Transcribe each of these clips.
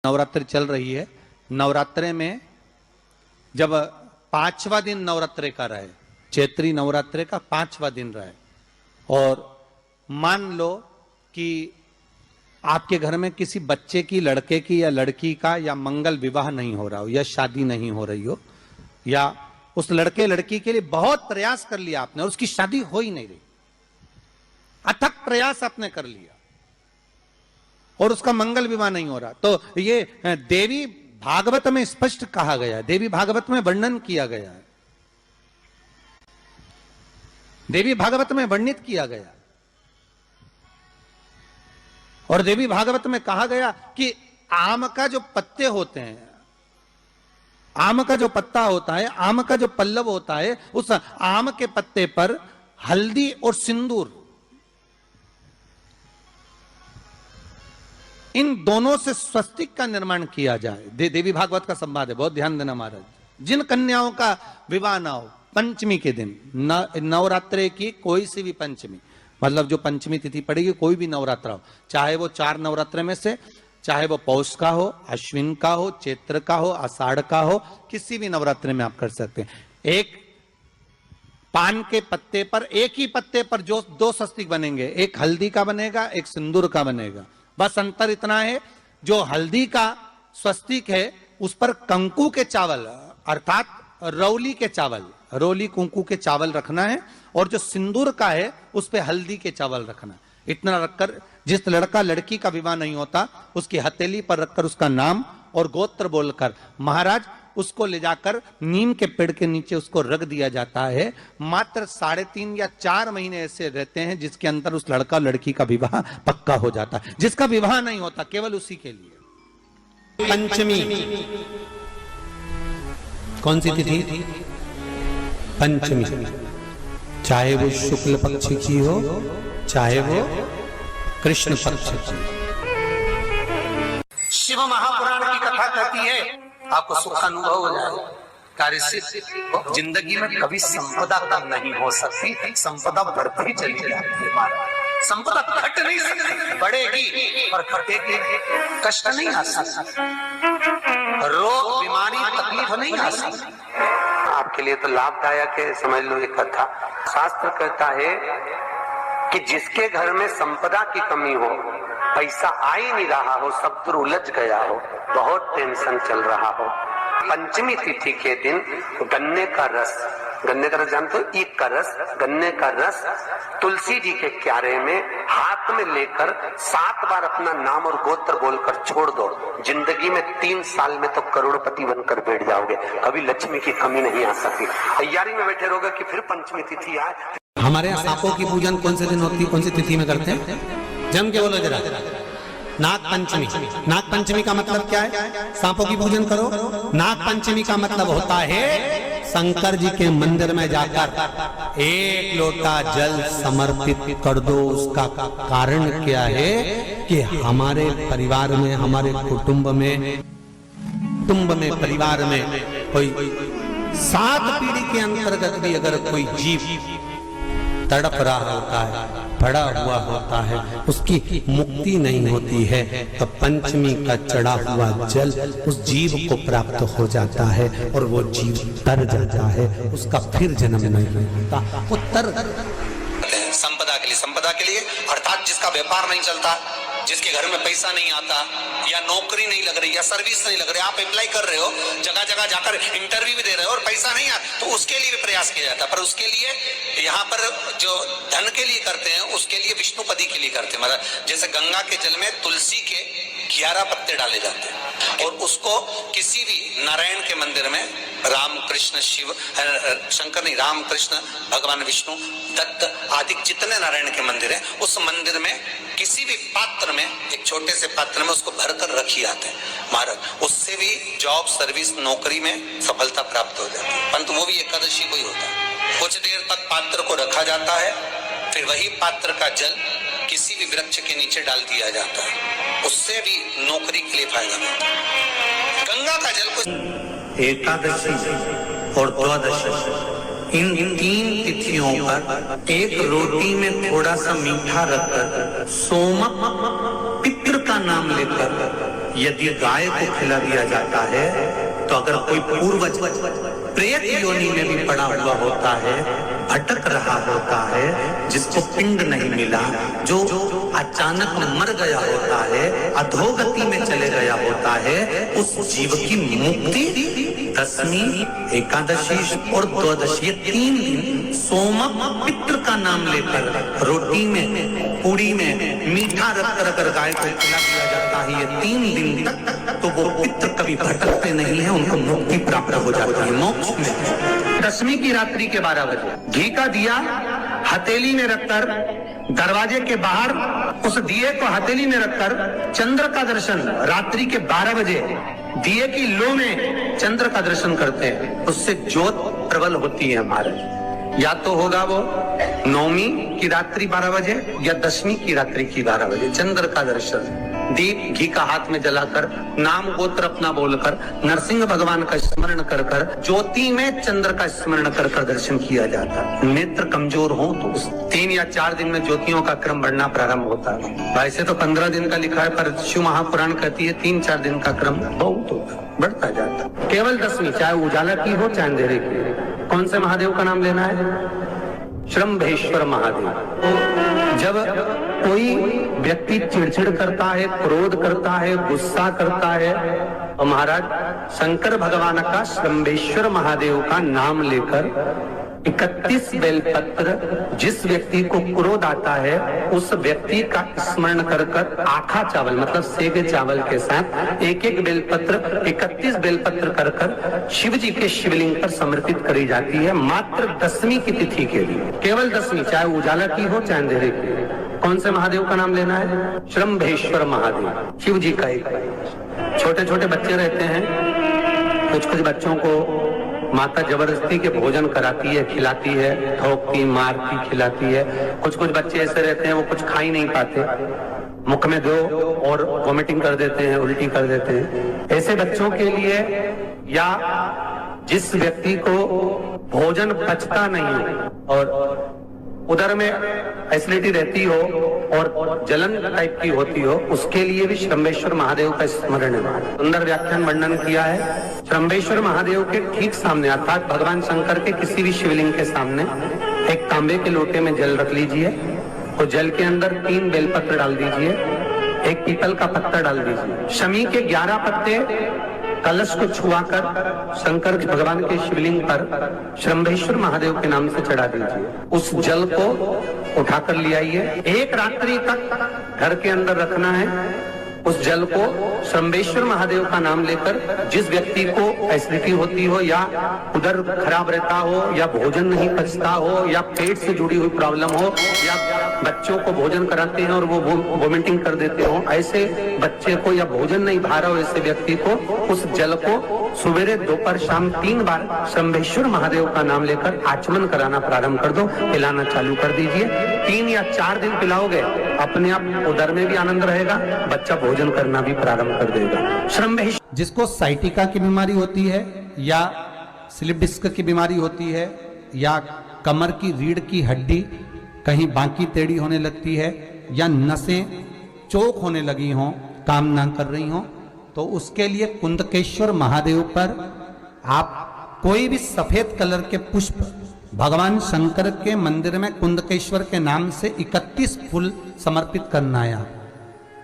नवरात्रि चल रही है। नवरात्रे में जब 5वां दिन नवरात्रे का रहे, चैत्री नवरात्रे का 5वां दिन रहे, और मान लो कि आपके घर में किसी बच्चे की, लड़के की या लड़की का या मंगल विवाह नहीं हो रहा हो या शादी नहीं हो रही हो, या उस लड़के लड़की के लिए बहुत प्रयास कर लिया आपने और उसकी शादी हो ही नहीं रही, अथक प्रयास आपने कर लिया और उसका मंगल विवाह नहीं हो रहा, तो ये देवी भागवत में स्पष्ट कहा गया है, देवी भागवत में वर्णन किया गया है, देवी भागवत में वर्णित किया गया। और देवी भागवत में कहा गया कि आम का जो पत्ते होते हैं, आम का जो पत्ता होता है, आम का जो पल्लव होता है, उस आम के पत्ते पर हल्दी और सिंदूर, इन दोनों से स्वस्तिक का निर्माण किया जाए। देवी भागवत का संवाद है, बहुत ध्यान देना महाराज। जिन कन्याओं का विवाह ना हो पंचमी के दिन, नवरात्रे की कोई सी भी पंचमी, मतलब जो पंचमी तिथि पड़ेगी, कोई भी नवरात्रा हो, चाहे वो 4 नवरात्रे में से, चाहे वो पौष का हो, अश्विन का हो, चैत्र का हो, आषाढ़ का हो, किसी भी नवरात्रे में आप कर सकते हैं। एक पान के पत्ते पर, एक ही पत्ते पर जो 2 स्वस्तिक बनेंगे, एक हल्दी का बनेगा, एक सिंदूर का बनेगा। बस अंतर इतना है, जो हल्दी का स्वस्तिक है उस पर कंकु के चावल अर्थात रौली के चावल, रोली कुंकू के चावल रखना है, और जो सिंदूर का है उस पे हल्दी के चावल रखना। इतना रखकर जिस लड़का लड़की का विवाह नहीं होता उसकी हथेली पर रखकर उसका नाम और गोत्र बोलकर महाराज उसको ले जाकर नीम के पेड़ के नीचे उसको रख दिया जाता है। मात्र 3.5 या 4 महीने ऐसे रहते हैं जिसके अंदर उस लड़का लड़की का विवाह पक्का हो जाता है। जिसका विवाह नहीं होता केवल उसी के लिए। पंचमी कौन सी तिथि? पंचमी, चाहे वो शुक्ल पक्ष की हो, चाहे वो कृष्ण पक्ष की। शिव महापुराण की कथा कहती है आपको सुख अनुभव हो जाए, कार्य सिद्ध। जिंदगी में कभी संपदा कम नहीं हो सकती, संपदा बढ़ती चली जाती है। संपदा घट नहीं सकती, बढ़ेगी और घटेगी, कष्ट नहीं आ सकता, रोग बीमारी तकलीफ नहीं आ सकती। आपके लिए तो लाभदायक है, समझ लो ये कथा। शास्त्र कहता है कि जिसके घर में संपदा की कमी हो, पैसा आ ही नहीं रहा हो, सब दूर उलझ गया हो, बहुत टेंशन चल रहा हो, पंचमी तिथि के दिन गन्ने का रस, गन्ने का रस जानते हो, ईख का रस, गन्ने का रस तुलसी जी के क्यारे में हाथ में लेकर 7 बार अपना नाम और गोत्र बोलकर छोड़ दो। जिंदगी में 3 साल में तो करोड़पति बनकर बैठ जाओगे, कभी लक्ष्मी की कमी नहीं आ सकती। तैयारी में बैठे रहोगे कि फिर पंचमी तिथि आए। हमारे यहाँ सांपों की पूजन कौन से दिन होती है, कौन सी तिथि में करते हैं? जम के बोलो जरा। नाग पंचमी। नाग पंचमी का मतलब क्या है? सांपों की पूजन करो। नाग पंचमी का मतलब होता है शंकर जी के मंदिर में जाकर 1 लोटा जल समर्पित कर दो। उसका कारण क्या है कि हमारे परिवार में, हमारे कुटुंब में, परिवार में कोई 7 पीढ़ी के अंतर्गत भी अगर कोई जीव तड़प रहा होता है, पड़ा हुआ होता है, उसकी मुक्ति नहीं होती है, तो पंचमी का चढ़ा हुआ जल उस जीव को प्राप्त हो जाता है और वो जीव तर जाता है, उसका फिर जन्म नहीं होता। वो तर संपदा के लिए अर्थात जिसका व्यापार नहीं चलता, जिसके घर में पैसा नहीं आता, या नौकरी नहीं लग रही, या सर्विस नहीं लग रही, आप अप्लाई कर रहे हो, जगह जगह जाकर इंटरव्यू भी दे रहे हो और पैसा नहीं आता, तो उसके लिए भी प्रयास किया जाता है। पर उसके लिए यहाँ पर जो धन के लिए करते हैं, उसके लिए विष्णुपदी के लिए करते हैं। मतलब जैसे गंगा के जल में तुलसी के 11 पत्ते डाले जाते हैं, और उसको किसी भी नारायण के मंदिर में राम कृष्ण शिव, शंकर नहीं, राम कृष्ण भगवान विष्णु, दत्त आदि जितने नारायण के मंदिर है, उस मंदिर में किसी भी पात्र में, एक छोटे से पात्र में उसको भरकर रखी आते हैं महाराज। उससे भी जॉब, सर्विस, नौकरी में सफलता प्राप्त हो जाती है। परंतु वो भी एकादशी को ही होता है। कुछ देर तक पात्र को रखा जाता है, फिर वही पात्र का जल किसी भी वृक्ष के नीचे डाल दिया जाता है, उससे भी नौकरी के लिए फायदा होता है। गंगा का जल को एकादशी और द्वादशी, इन 3 तिथियों पर एक रोटी में थोड़ा सा मीठा रखकर सोमक पितृ का नाम लेकर यदि गाय को खिला दिया जाता है तो अगर कोई पूर्वज प्रेत योनि में भी पड़ा हुआ होता है, भटक रहा होता है, जिसको पिंड नहीं मिला, जो अचानक मर गया होता है, अधोगति में चले गया होता है, उस जीव की मुक्ति दशमी, एकादशी और द्वादशी, ये 3 दिन सोमक पितृ का नाम लेकर रोटी में, पूड़ी में मीठा रख कर गाय को खिला दिया जाता है। ये 3 दिन तक तो वो पितृ कभी भटकते नहीं है, उनको मुक्ति प्राप्त हो जाती है मोक्ष में। दशमी की रात्रि के 12 बजे घी का दिया हथेली में रखकर दरवाजे के बाहर, उस दिए को हथेली में रखकर चंद्र का दर्शन रात्रि के 12 बजे दिए की लो में चंद्र का दर्शन करते हैं, उससे ज्योत प्रबल होती है हमारे। या तो होगा वो नौमी की रात्रि 12 बजे या दशमी की रात्रि की 12 बजे चंद्र का दर्शन, दीप घी का हाथ में जलाकर, नाम गोत्र अपना बोलकर, नरसिंह भगवान का स्मरण कर कर, ज्योति में चंद्र का स्मरण कर कर दर्शन किया जाता है। नेत्र कमजोर हो तो 3 या 4 दिन में ज्योतियों का क्रम बढ़ना प्रारंभ होता है। वैसे तो 15 दिन का लिखा है, पर शिव महापुराण कहती है 3-4 दिन का क्रम बहुत होता है, बढ़ता जाता है। केवल दशमी, चाहे उजाला की हो चाहे अंधेरे की। कौन से महादेव का नाम लेना है? श्रम्भेश्वर महादेव। जब कोई व्यक्ति चिड़चिड़ करता है, क्रोध करता है, गुस्सा करता है, तो महाराज शंकर भगवान का श्रम्भेश्वर महादेव का नाम लेकर 31 बेलपत्र, जिस व्यक्ति को क्रोध आता है उस व्यक्ति का स्मरण कर कर आखा चावल मतलब सेगे चावल के साथ 1-1 बेलपत्र, 31 बेलपत्र कर कर शिव जी के शिवलिंग पर समर्पित करी जाती है, मात्र दशमी की तिथि के लिए। केवल दशमी, चाहे उजाला की हो चाहे अंधेरे की। कौन से महादेव का नाम लेना है? श्रम्भेश्वर महादेव, शिव जी का एक। छोटे छोटे बच्चे रहते हैं, कुछ कुछ बच्चों को माता जबरदस्ती के भोजन कराती है, खिलाती है, ठोकती, मारती, खिलाती है। कुछ कुछ बच्चे ऐसे रहते हैं वो कुछ खा ही नहीं पाते, मुख में दो और वॉमिटिंग कर देते हैं, उल्टी कर देते हैं। ऐसे बच्चों के लिए, या जिस व्यक्ति को भोजन पचता नहीं और उधर में एसिडिटी रहती हो और जलन टाइप की होती हो, उसके लिए भी श्रम्भेश्वर महादेव का स्मरण है। सुंदर व्याख्यान वर्णन किया है। श्रम्भेश्वर महादेव के ठीक सामने अर्थात भगवान शंकर के किसी भी शिवलिंग के सामने एक तांबे के लोटे में जल रख लीजिए और जल के अंदर 3 बेलपत्र डाल दीजिए, 1 पीपल का पत्ता डाल दीजिए, शमी के 11 पत्ते कलश को छुआकर शंकर भगवान के शिवलिंग पर श्रम्भेश्वर महादेव के नाम से चढ़ा दीजिए। उस जल को उठाकर ले आइए, 1 रात्रि तक घर के अंदर रखना है। उस जल को श्रम्भेश्वर महादेव का नाम लेकर, जिस व्यक्ति को एसिडिटी होती हो या उधर खराब रहता हो या भोजन नहीं पचता हो या पेट से जुड़ी हुई प्रॉब्लम हो या बच्चों को भोजन कराते हैं और वो वोमिटिंग कर देते हो, ऐसे बच्चे को या भोजन नहीं भा रहा हो ऐसे व्यक्ति को उस जल को सवेरे, दोपहर, शाम 3 बार श्रम्भेश्वर महादेव का नाम लेकर आचमन कराना प्रारंभ कर दो, पिलाना चालू कर दीजिए। 3 या 4 दिन पिलाओगे, अपने आप उदर में भी आनंद रहेगा, बच्चा भोजन करना भी प्रारंभ कर देगा। श्रम्भेश्वर, जिसको साइटिका की बीमारी होती है या स्लिप डिस्क की बीमारी होती है या कमर की रीढ़ की हड्डी कहीं बाकी टेढ़ी होने लगती है या नसें चोक होने लगी हों, काम ना कर रही हों, तो उसके लिए कुंदकेश्वर महादेव पर आप कोई भी सफेद कलर के पुष्प, भगवान शंकर के मंदिर में कुंदकेश्वर के नाम से 31 फूल समर्पित करना है।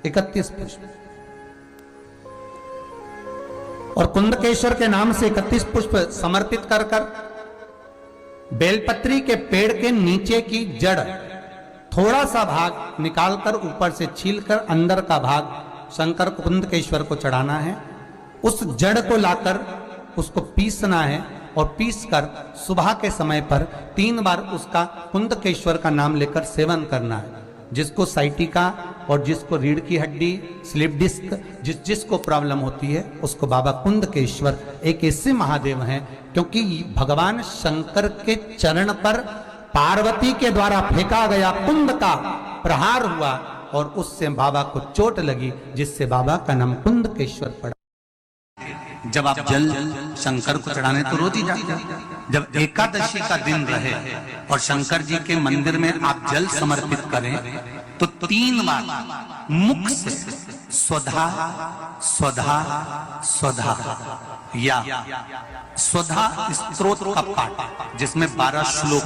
31 पुष्प, और कुंदकेश्वर के नाम से 31 पुष्प समर्पित कर कर बेलपत्री के पेड़ के नीचे की जड़ थोड़ा सा भाग निकालकर ऊपर से छीलकर अंदर का भाग शंकर कुंदकेश्वर को चढ़ाना है। उस जड़ को लाकर उसको पीसना है और पीसकर सुबह के समय पर 3 बार उसका कुंदकेश्वर का नाम लेकर सेवन करना है। जिसको साइटिका और जिसको रीढ़ की हड्डी, स्लिप डिस्क, जिसको प्रॉब्लम होती है उसको बाबा कुंदकेश्वर एक ऐसे महादेव हैं, क्योंकि भगवान शंकर के चरण पर पार्वती के द्वारा फेंका गया कुंद का प्रहार हुआ और उससे बाबा को चोट लगी, जिससे बाबा का नाम कुंदकेश्वर पड़ा। जब आप जल शंकर को चढ़ाने तो रोज ही जाते हैं। जब एकादशी का दिन रहे और शंकर जी के मंदिर में आप जल समर्पित करें तो 3 बार मुख से स्वधा स्वधा स्वधा या स्वधा स्तोत्र का पाठ जिसमें 12 श्लोक